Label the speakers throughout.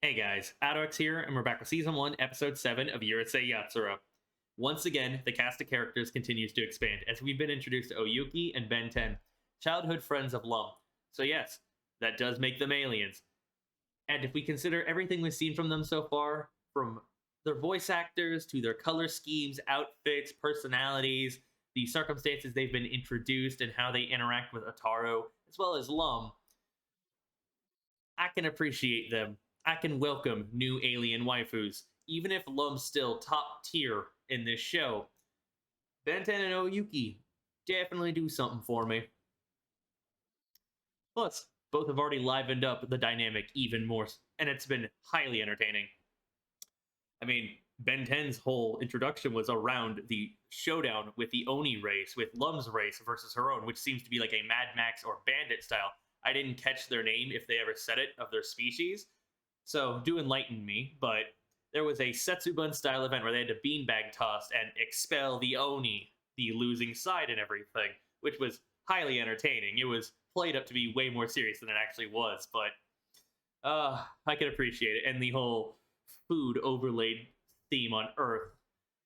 Speaker 1: Hey guys, AlduicS here, and we're back with Season 1, Episode 7 of Urusei Yatsura. Once again, the cast of characters continues to expand, as we've been introduced to Oyuki and Ben 10, childhood friends of Lum. So yes, that does make them aliens. And if we consider everything we've seen from them so far, from their voice actors to their color schemes, outfits, personalities, the circumstances they've been introduced, and how they interact with Ataru, as well as Lum, I can appreciate them. I can welcome new alien waifus, even if Lum's still top tier in this show. Benten and Oyuki definitely do something for me. Plus, both have already livened up the dynamic even more, and it's been highly entertaining. I mean, Ben 10's whole introduction was around the showdown with the Oni race, with Lum's race versus her own, which seems to be like a Mad Max or Bandit style. I didn't catch their name if they ever said it of their species, so do enlighten me, but there was a Setsubun style event where they had to beanbag toss and expel the Oni, the losing side and everything, which was highly entertaining. It was played up to be way more serious than it actually was, but I can appreciate it. And the whole food overlaid theme on Earth.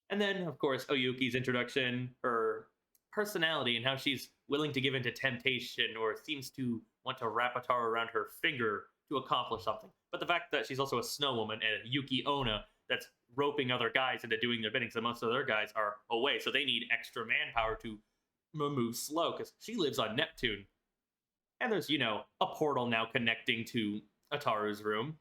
Speaker 1: And then, of course, Oyuki's introduction, her personality, and how she's willing to give in to temptation or seems to want to wrap Ataru around her finger to accomplish something. But the fact that she's also a snow woman and a Yuki Onna that's roping other guys into doing their bidding, so most of their guys are away, so they need extra manpower to move slow, because she lives on Neptune. And there's, a portal now connecting to Ataru's room.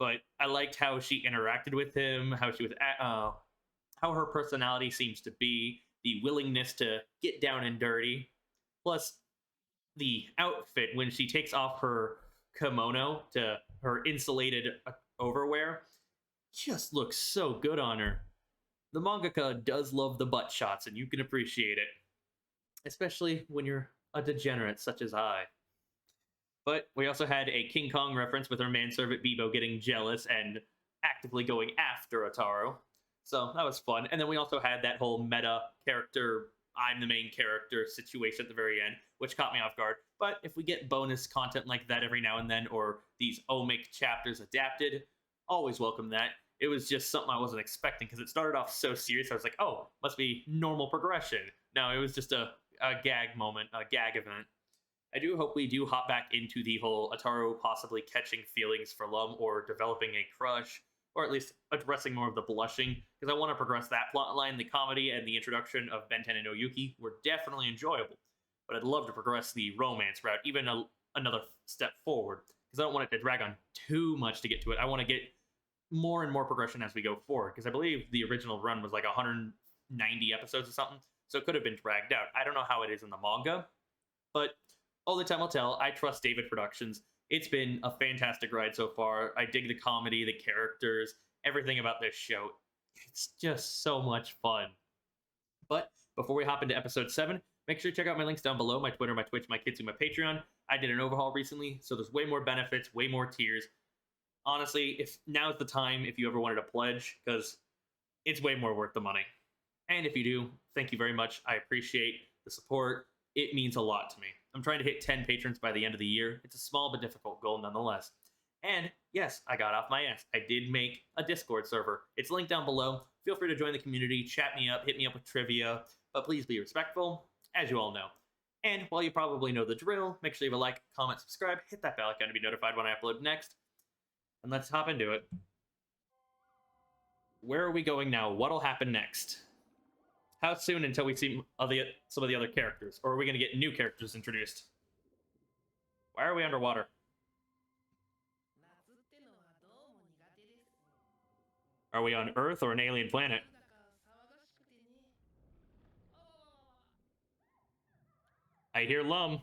Speaker 1: But I liked how she interacted with him, how she was, how her personality seems to be, the willingness to get down and dirty, plus the outfit when she takes off her kimono to her insulated overwear just looks so good on her. The mangaka does love the butt shots, and you can appreciate it, especially when you're a degenerate such as I. But we also had a King Kong reference with her manservant Bibo getting jealous and actively going after Ataru, so that was fun. And then we also had that whole meta character, I'm the main character situation at the very end, which caught me off guard. But if we get bonus content like that every now and then, or these omic chapters adapted, always welcome that. It was just something I wasn't expecting, because it started off so serious. I was like, oh, must be normal progression. No, it was just a gag moment, a gag event. I do hope we do hop back into the whole Ataru possibly catching feelings for Lum or developing a crush, or at least addressing more of the blushing, because I want to progress that plot line. The comedy and the introduction of Benten and Oyuki were definitely enjoyable, but I'd love to progress the romance route even another step forward, because I don't want it to drag on too much to get to it. I want to get more and more progression as we go forward, because I believe the original run was like 190 episodes or something, so it could have been dragged out. I don't know how it is in the manga, but only time will tell. I trust David Productions. It's been a fantastic ride so far. I dig the comedy, the characters, everything about this show. It's just so much fun. But before we hop into episode 7, make sure to check out my links down below, my Twitter, my Twitch, my Kitsu, my Patreon. I did an overhaul recently, so there's way more benefits, way more tiers. Honestly, if now's the time if you ever wanted to pledge, because it's way more worth the money. And if you do, thank you very much. I appreciate the support. It means a lot to me. I'm trying to hit 10 patrons by the end of the year. It's a small but difficult goal nonetheless. And yes, I got off my ass. I did make a Discord server. It's linked down below. Feel free to join the community, chat me up, hit me up with trivia, but please be respectful, as you all know. And while you probably know the drill, make sure you have a like, comment, subscribe, hit that bell icon to be notified when I upload next. And let's hop into it. Where are we going now? What'll happen next? How soon until we see some of the other characters? Or are we going to get new characters introduced? Why are we underwater? Are we on Earth or an alien planet? I hear Lum.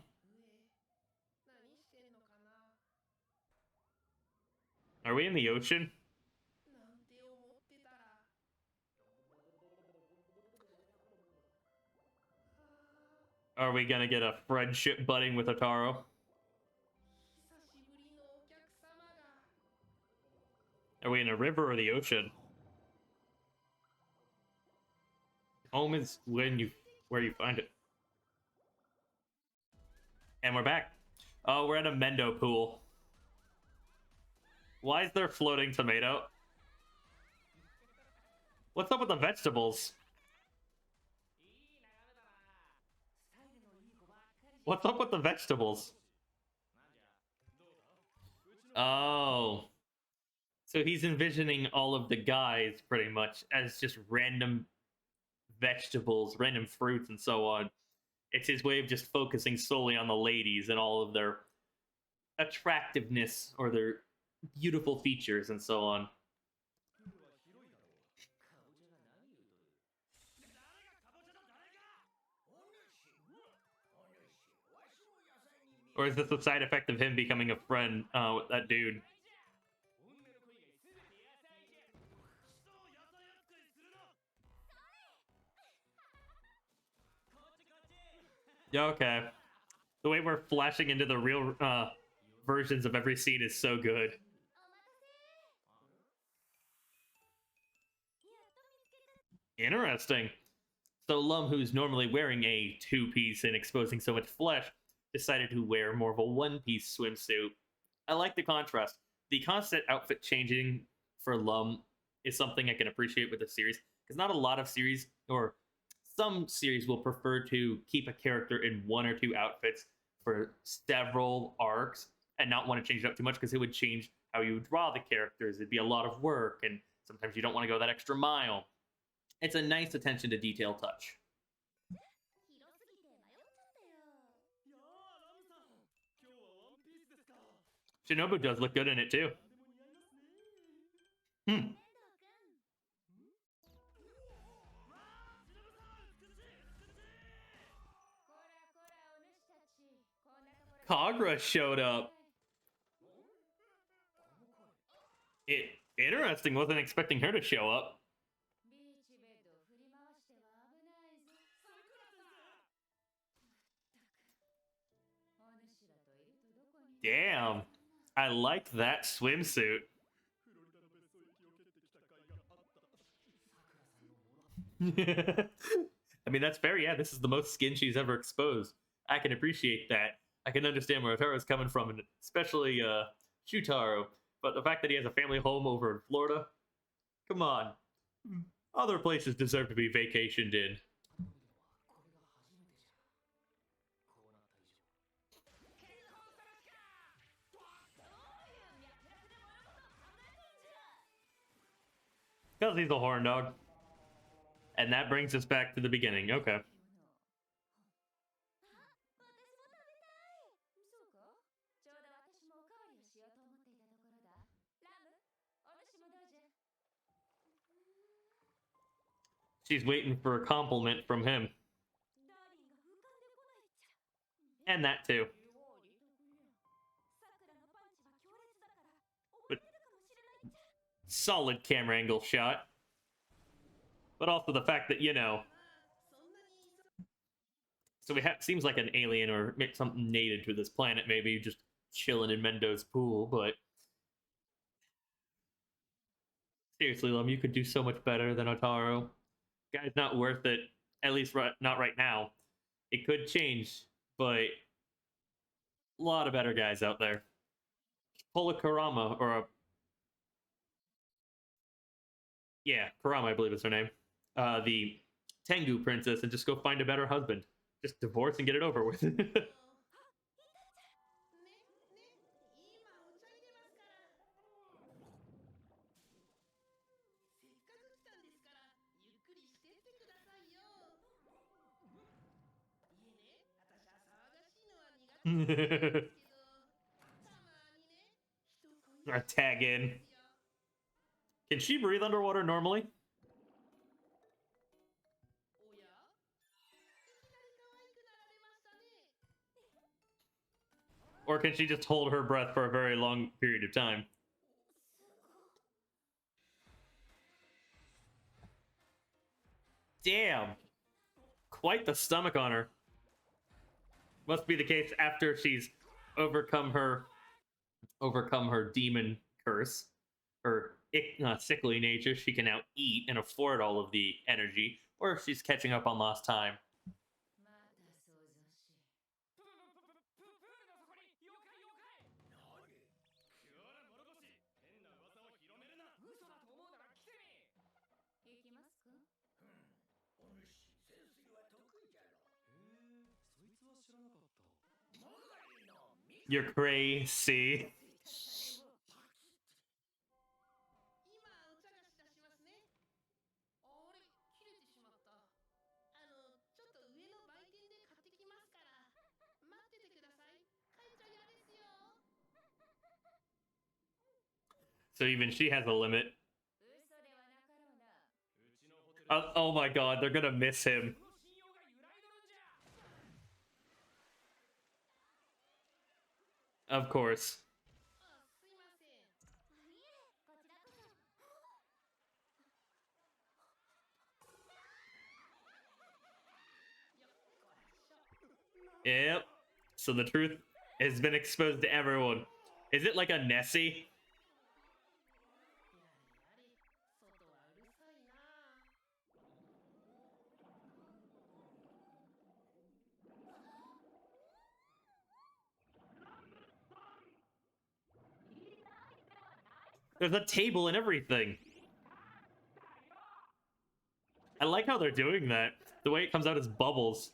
Speaker 1: Are we in the ocean? Are we gonna get a friendship budding with Ataru? Are we in a river or the ocean? Home is where you find it. And we're back. Oh, we're at a Mendo pool. Why is there floating tomato? What's up with the vegetables? What's up with the vegetables? Oh. So he's envisioning all of the guys pretty much as just random vegetables, random fruits, and so on. It's his way of just focusing solely on the ladies and all of their attractiveness or their beautiful features and so on. Or is this a side effect of him becoming a friend with that dude? Yeah, okay. The way we're flashing into the real versions of every scene is so good. Interesting. So Lum, who's normally wearing a two-piece and exposing so much flesh, decided to wear more of a one-piece swimsuit. I like the contrast. The constant outfit changing for Lum is something I can appreciate with the series, because not a lot of series, or some series, will prefer to keep a character in one or two outfits for several arcs and not want to change it up too much, because it would change how you draw the characters. It'd be a lot of work, and sometimes you don't want to go that extra mile. It's a nice attention to detail touch. Shinobu does look good in it too. Kagra showed up. Interesting. Wasn't expecting her to show up. Damn. I like that swimsuit. I mean, that's fair. Yeah, this is the most skin she's ever exposed. I can appreciate that. I can understand where Otaro's coming from, and especially Shutaro. But the fact that he has a family home over in Florida, come on. Other places deserve to be vacationed in. Because he's a horn dog. And that brings us back to the beginning. Okay. She's waiting for a compliment from him. And that too. But solid camera angle shot. But also the fact that, you know... So we seems like an alien or something native to this planet, maybe just chilling in Mendo's pool, but... Seriously, Lum, you could do so much better than Otaro. Guy's not worth it, at least not right now. It could change, but... A lot of better guys out there. Pull a Kurama, or a... Yeah, Kurama, I believe is her name. The Tengu princess, and just go find a better husband. Just divorce and get it over with. Or tag in. Can she breathe underwater normally? Or can she just hold her breath for a very long period of time? Damn. Quite the stomach on her. Must be the case after she's overcome her demon curse, her sickly nature. She can now eat and afford all of the energy, or if she's catching up on lost time. You're crazy. So even she has a limit. Oh my god, they're gonna miss him. Of course. Yep. So the truth has been exposed to everyone. Is it like a Nessie? There's a table and everything. I like how they're doing that. The way it comes out as bubbles.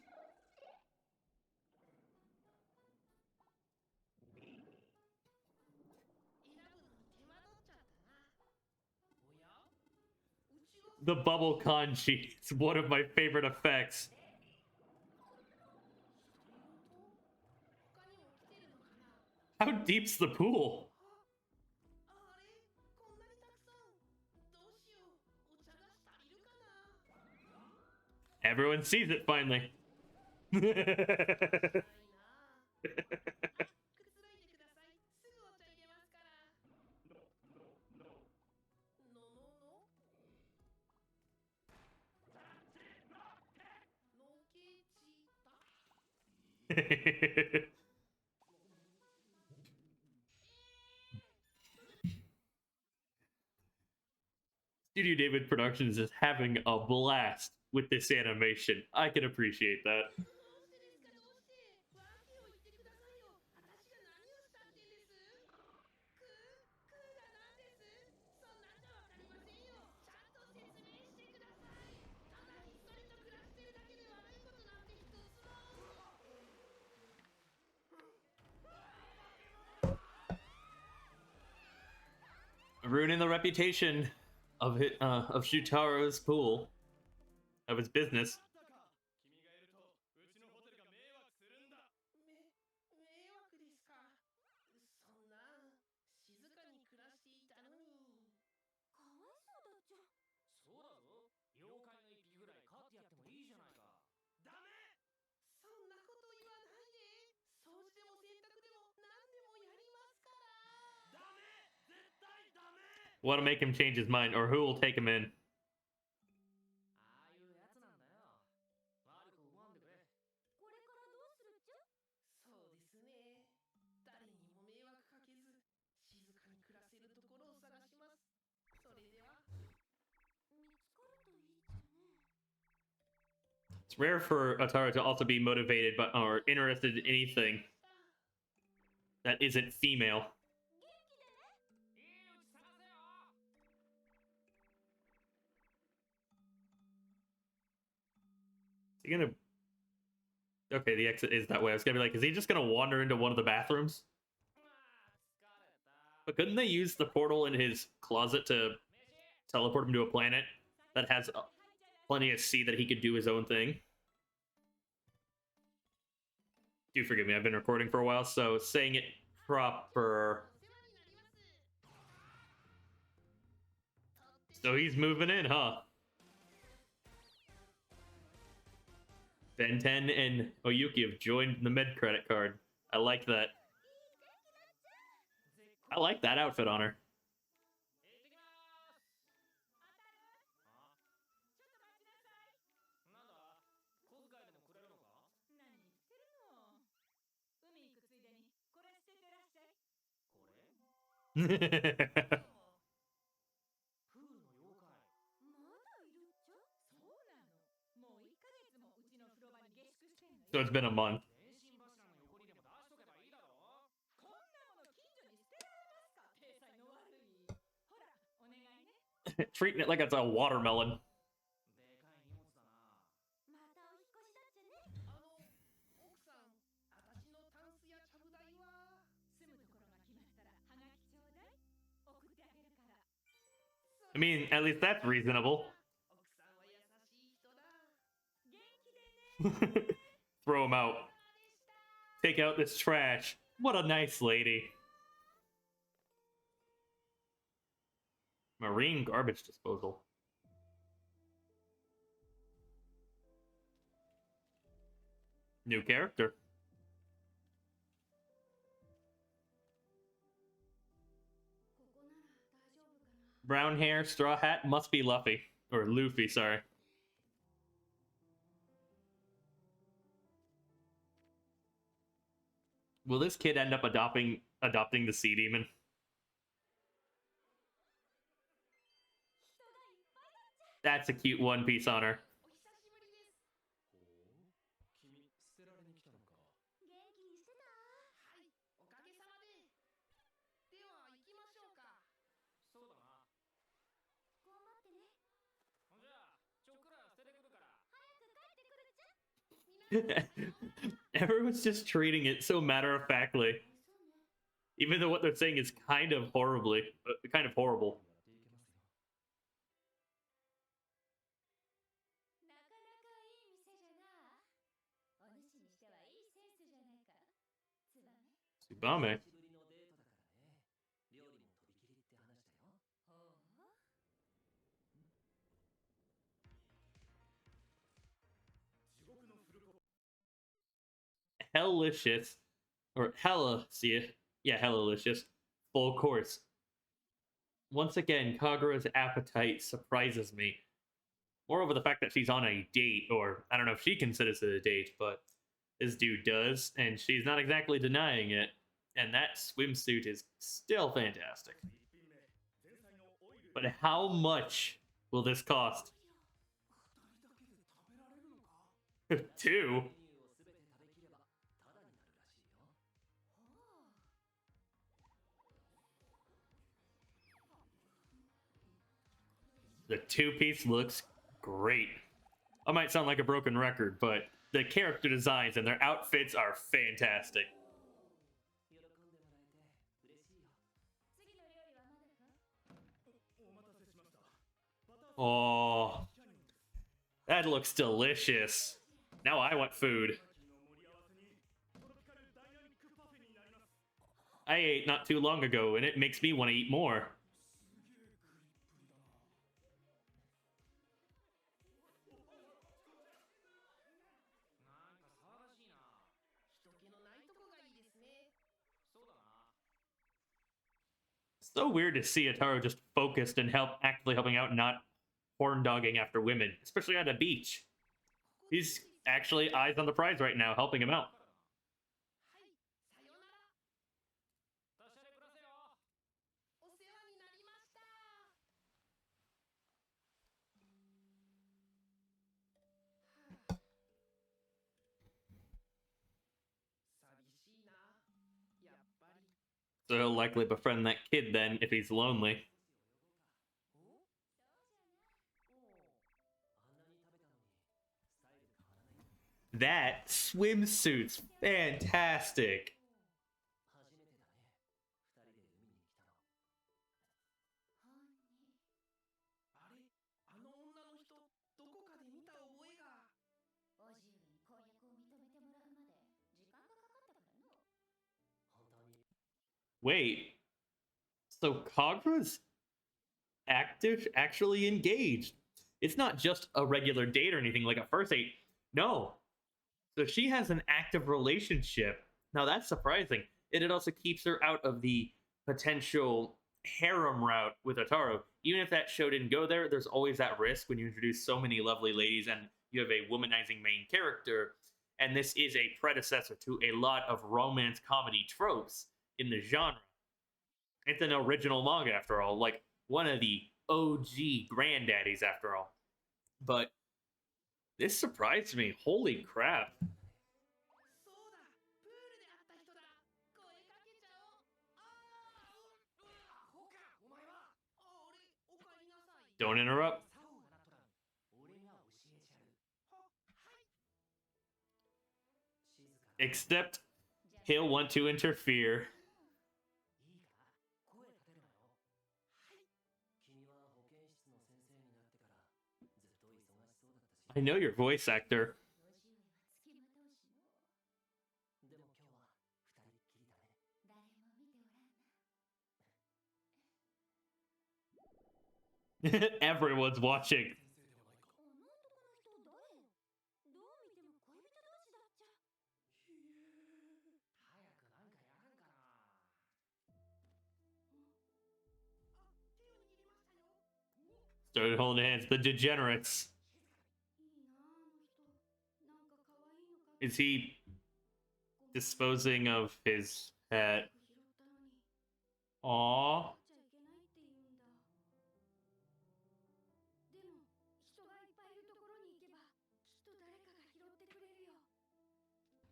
Speaker 1: The bubble kanji is one of my favorite effects. How deep's the pool? Everyone sees it finally. Studio David Productions is having a blast with this animation. I can appreciate that. Ruining the reputation of Shutaro's pool, of his business. Want to make him change his mind, or who will take him in? It's rare for Ataru to also be motivated but or interested in anything that isn't female. Is he gonna... Okay, the exit is that way. I was gonna be like, is he just gonna wander into one of the bathrooms? But couldn't they use the portal in his closet to teleport him to a planet that has plenty of sea that he could do his own thing? Do forgive me, I've been recording for a while, so saying it proper. So he's moving in, huh? Ben 10 and Oyuki have joined the med credit card. I like that. I like that outfit on her. So it's been a month. Treating it like it's a watermelon. I mean, at least that's reasonable. Throw him out. Take out this trash. What a nice lady. Marine garbage disposal. New character. Brown hair, straw hat, must be Luffy. Or Luffy, sorry. Will this kid end up adopting the sea demon? That's a cute One Piece on her. Everyone's just treating it so matter-of-factly. Even though what they're saying is kind of horrible. Tsubame. Hellicious. Or hella, see it? Yeah, hellicious. Full course. Once again, Kagura's appetite surprises me. Moreover, the fact that she's on a date, or I don't know if she considers it a date, but this dude does, and she's not exactly denying it. And that swimsuit is still fantastic. But how much will this cost? 2? The two-piece looks great. I might sound like a broken record, but the character designs and their outfits are fantastic. Oh, that looks delicious. Now I want food. I ate not too long ago, and it makes me want to eat more. So weird to see Ataru just focused and actively helping out, not horn dogging after women, especially at a beach. He's actually eyes on the prize right now, helping him out. So he'll likely befriend that kid then if he's lonely. That swimsuit's fantastic. Wait, so Kagura's actually engaged. It's not just a regular date or anything like a first date. No. So she has an active relationship. Now that's surprising. And it also keeps her out of the potential harem route with Ataru. Even if that show didn't go there, there's always that risk when you introduce so many lovely ladies and you have a womanizing main character. And this is a predecessor to a lot of romance comedy tropes in the genre. It's an original manga after all, like one of the OG granddaddies after all. But this surprised me. Holy crap. Don't interrupt. Except he'll want to interfere. I know your voice actor. Everyone's watching. Started holding hands. The degenerates. Is he disposing of his pet? Aww.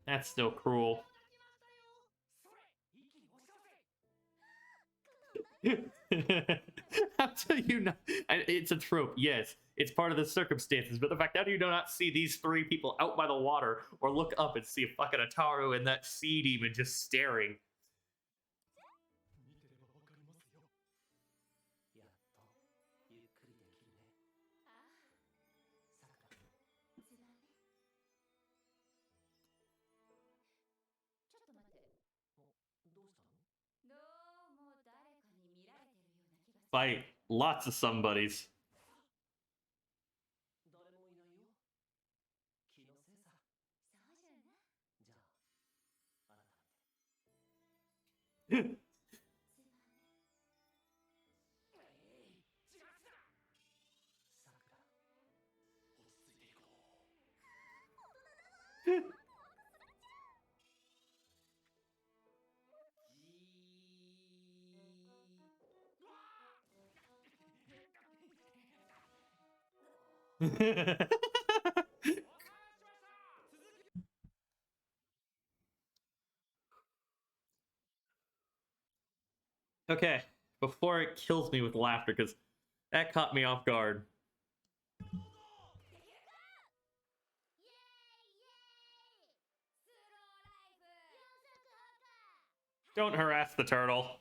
Speaker 1: That's still cruel. How do you not? It's a trope, yes. It's part of the circumstances, but the fact that you do not see these three people out by the water or look up and see a fucking Ataru and that sea demon just staring. By lots of somebodies. Okay, before it kills me with laughter, because that caught me off guard. Don't harass the turtle.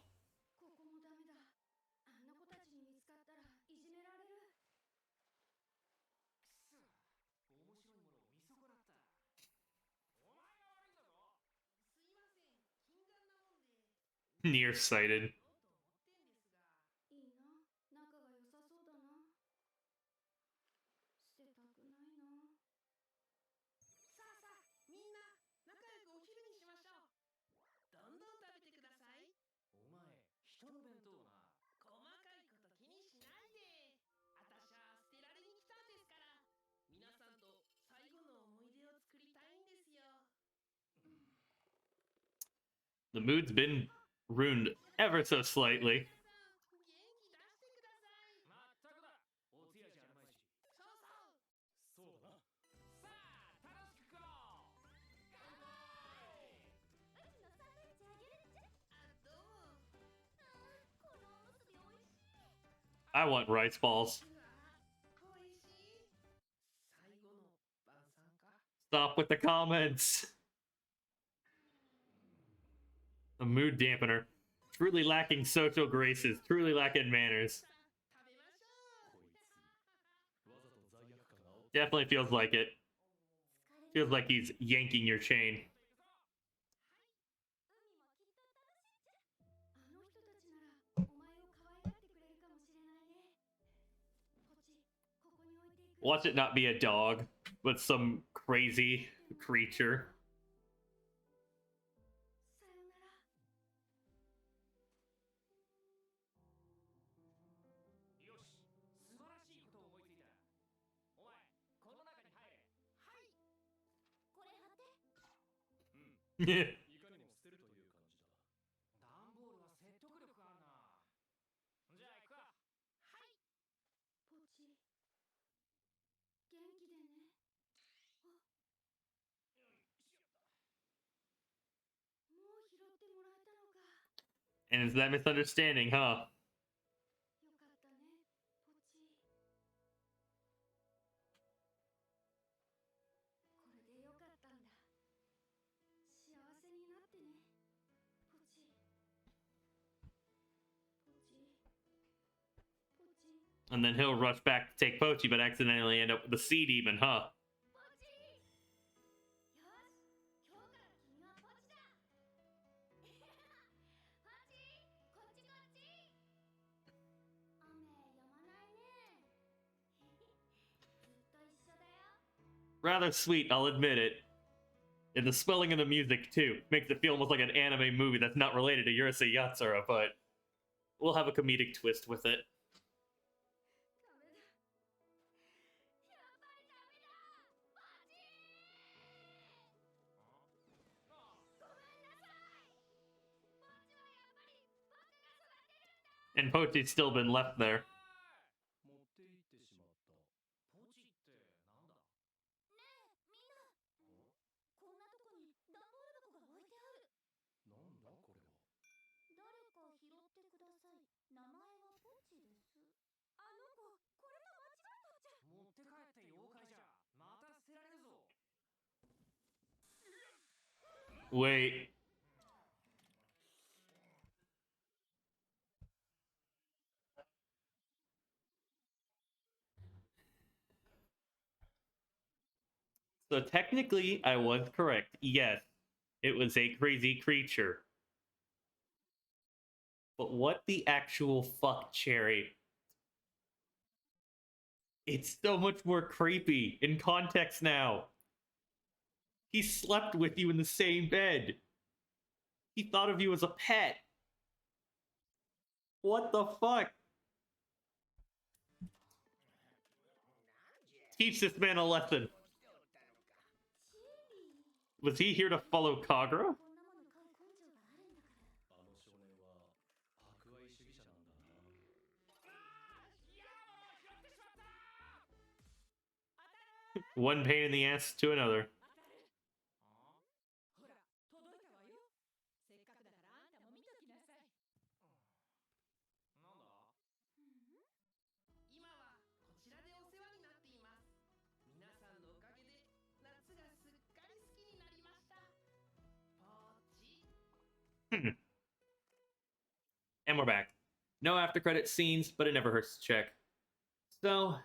Speaker 1: Nearsighted. The mood's been ruined ever so slightly. I want rice balls. Stop with the comments. A mood dampener. Truly lacking social graces. Truly lacking manners. Definitely feels like it. Feels like he's yanking your chain. Watch it not be a dog, but some crazy creature. Yeah. And it's that misunderstanding, huh? And then he'll rush back to take Pochi, but accidentally end up with the Sea Demon, huh? Rather sweet, I'll admit it. And the swelling of the music, too, makes it feel almost like an anime movie that's not related to Urusei Yatsura, but we'll have a comedic twist with it. And Pochi's still been left there. Wait. So technically, I was correct. Yes, it was a crazy creature. But what the actual fuck, Cherry? It's so much more creepy in context now. He slept with you in the same bed. He thought of you as a pet. What the fuck? Teach this man a lesson. Was he here to follow Kagura? One pain in the ass to another. And we're back. No after credit scenes, but it never hurts to check. So,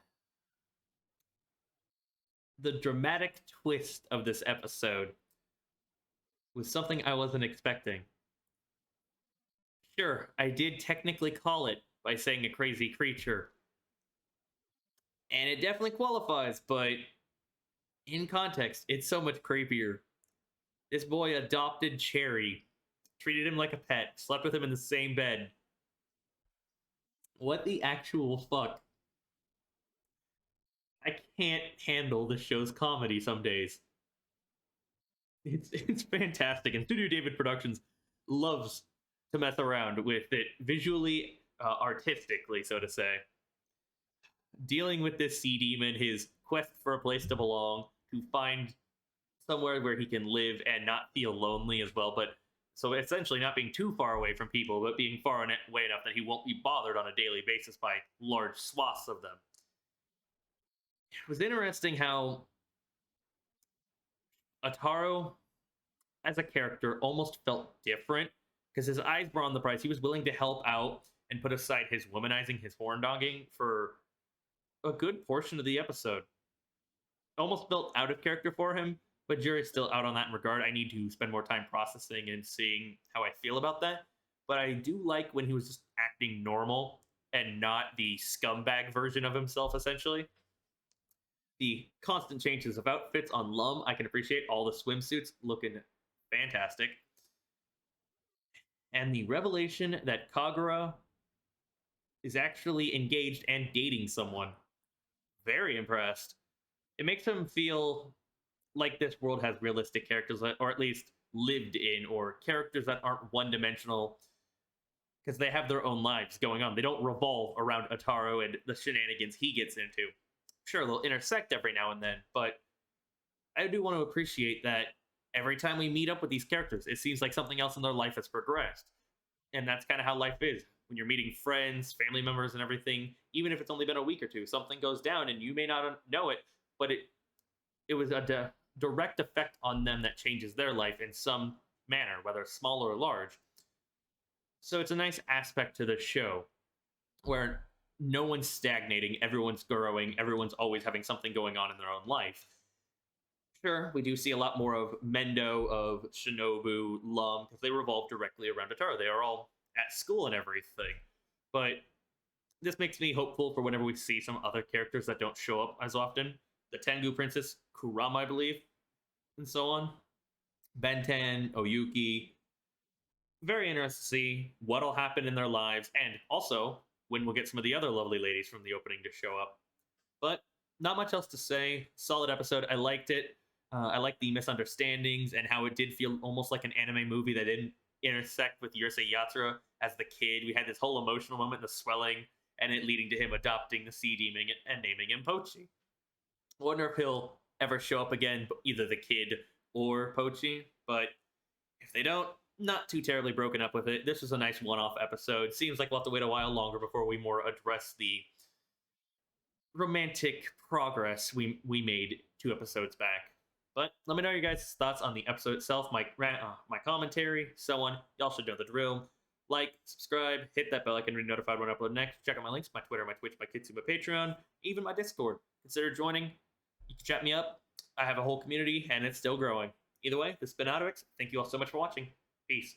Speaker 1: the dramatic twist of this episode was something I wasn't expecting. Sure, I did technically call it by saying a crazy creature. And it definitely qualifies, but in context, it's so much creepier. This boy adopted Cherry, treated him like a pet, slept with him in the same bed. What the actual fuck? I can't handle the show's comedy some days. It's fantastic, and Studio David Productions loves to mess around with it visually, artistically, so to say. Dealing with this sea demon, his quest for a place to belong, to find somewhere where he can live and not feel lonely as well, but so essentially not being too far away from people, but being far away enough that he won't be bothered on a daily basis by large swaths of them. It was interesting how Ataro, as a character, almost felt different because his eyes were on the prize. He was willing to help out and put aside his womanizing, his horn dogging for a good portion of the episode. Almost felt out of character for him, but jury's still out on that in regard. I need to spend more time processing and seeing how I feel about that. But I do like when he was just acting normal and not the scumbag version of himself, essentially. The constant changes of outfits on Lum, I can appreciate all the swimsuits looking fantastic. And the revelation that Kagura is actually engaged and dating someone. Very impressed. It makes him feel like this world has realistic characters, or at least lived in, or characters that aren't one-dimensional, because they have their own lives going on. They don't revolve around Ataro and the shenanigans he gets into. Sure, they'll intersect every now and then, but I do want to appreciate that every time we meet up with these characters, it seems like something else in their life has progressed. And that's kind of how life is. When you're meeting friends, family members, and everything, even if it's only been a week or two, something goes down and you may not know it, but it was a direct effect on them that changes their life in some manner, whether small or large. So it's a nice aspect to the show where no one's stagnating, everyone's growing, everyone's always having something going on in their own life. Sure, we do see a lot more of Mendo, of Shinobu, Lum, because they revolve directly around Atara. They are all at school and everything. But this makes me hopeful for whenever we see some other characters that don't show up as often. The Tengu Princess, Kurama, I believe, and so on. Benten, Oyuki. Very interested to see what'll happen in their lives, and also when we'll get some of the other lovely ladies from the opening to show up. But not much else to say. Solid episode. I liked it. I liked the misunderstandings and how it did feel almost like an anime movie that didn't intersect with Urusei Yatsura as the kid. We had this whole emotional moment, the swelling, and it leading to him adopting the sea demon and naming him Pochi. I wonder if he'll ever show up again, either the kid or Pochi. But if they don't, not too terribly broken up with it. This was a nice one-off episode. Seems like we'll have to wait a while longer before we more address the romantic progress we made 2 episodes back. But let me know your guys' thoughts on the episode itself, my commentary, so on. Y'all should know the drill. Like, subscribe, hit that bell icon to be notified when I upload next. Check out my links, my Twitter, my Twitch, my Kitsu, my Patreon, even my Discord. Consider joining. You can chat me up. I have a whole community, and it's still growing. Either way, this has been AlduicS. Thank you all so much for watching. Peace.